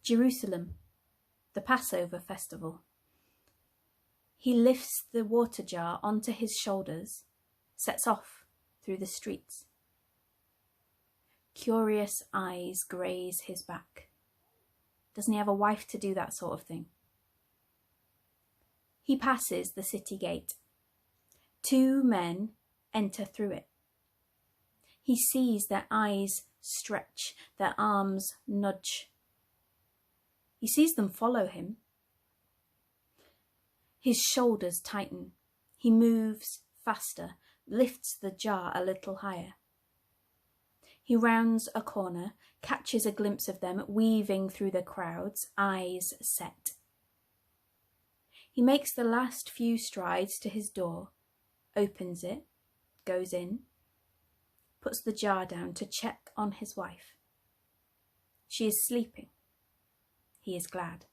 Jerusalem, the Passover festival. He lifts the water jar onto his shoulders, sets off through the streets. Curious eyes graze his back. Doesn't he have a wife to do that sort of thing? He passes the city gate. 2 men enter through it. He sees their eyes stretch, their arms nudge. He sees them follow him. His shoulders tighten. He moves faster, lifts the jar a little higher. He rounds a corner, catches a glimpse of them weaving through the crowds, eyes set. He makes the last few strides to his door, opens it, goes in, puts the jar down to check on his wife. She is sleeping. He is glad.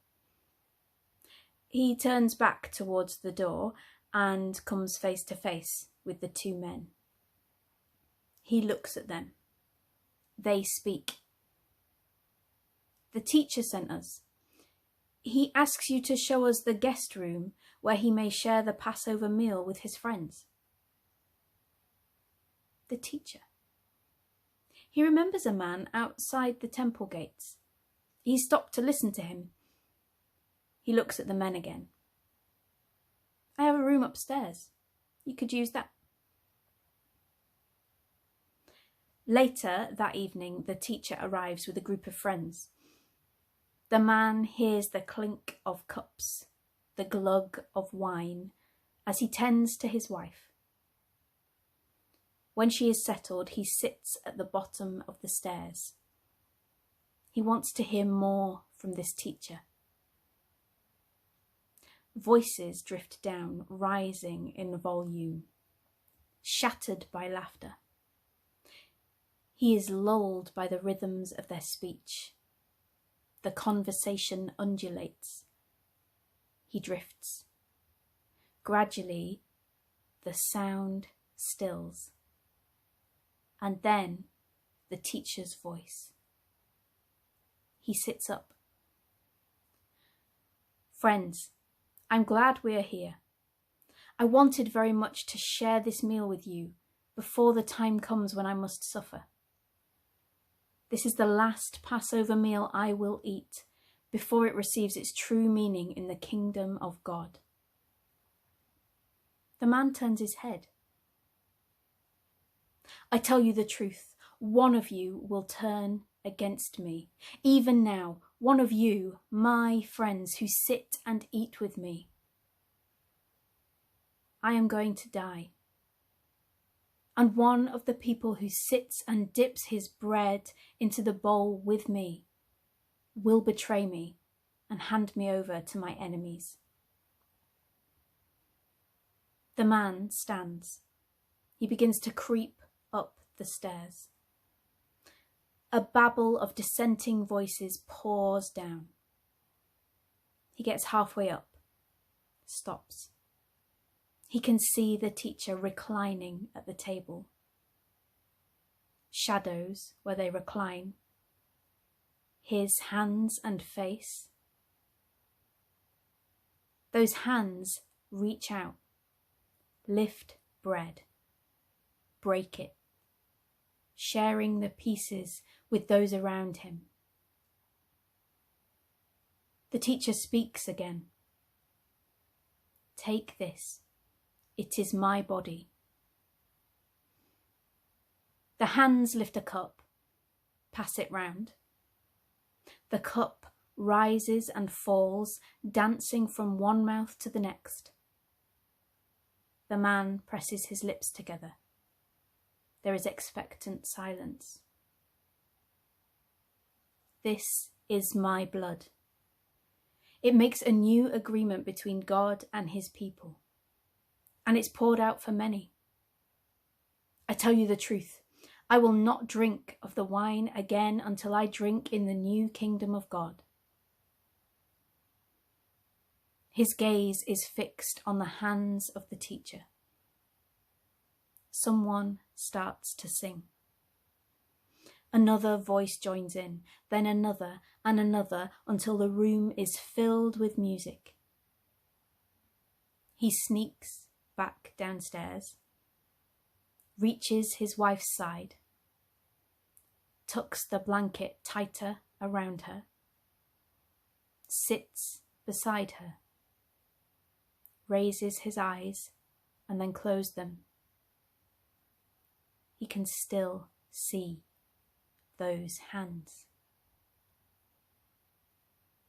He turns back towards the door and comes face to face with the 2 men. He looks at them. They speak. The teacher sent us. He asks you to show us the guest room where he may share the Passover meal with his friends. The teacher. He remembers a man outside the temple gates. He stopped to listen to him. He looks at the men again. I have a room upstairs. You could use that. Later that evening, the teacher arrives with a group of friends. The man hears the clink of cups, the glug of wine, as he tends to his wife. When she is settled, he sits at the bottom of the stairs. He wants to hear more from this teacher. Voices drift down, rising in volume, shattered by laughter. He is lulled by the rhythms of their speech. The conversation undulates. He drifts. Gradually, the sound stills. And then, the teacher's voice. He sits up. Friends, I'm glad we are here. I wanted very much to share this meal with you before the time comes when I must suffer. This is the last Passover meal I will eat before it receives its true meaning in the kingdom of God. The man turns his head. I tell you the truth, one of you will turn against me. Even now, one of you, my friends who sit and eat with me. I am going to die. And one of the people who sits and dips his bread into the bowl with me will betray me and hand me over to my enemies. The man stands. He begins to creep up the stairs. A babble of dissenting voices pours down. He gets halfway up, stops. He can see the teacher reclining at the table. Shadows where they recline. His hands and face. Those hands reach out, lift bread, break it, sharing the pieces with those around him. The teacher speaks again. Take this. It is my body. The hands lift a cup, pass it round. The cup rises and falls, dancing from one mouth to the next. The man presses his lips together. There is expectant silence. This is my blood. It makes a new agreement between God and his people. And it's poured out for many. I tell you the truth, I will not drink of the wine again until I drink in the new kingdom of God. His gaze is fixed on the hands of the teacher. Someone starts to sing. Another voice joins in, then another and another, until the room is filled with music. He sneaks back downstairs, reaches his wife's side, tucks the blanket tighter around her, sits beside her, raises his eyes and then closes them. He can still see those hands.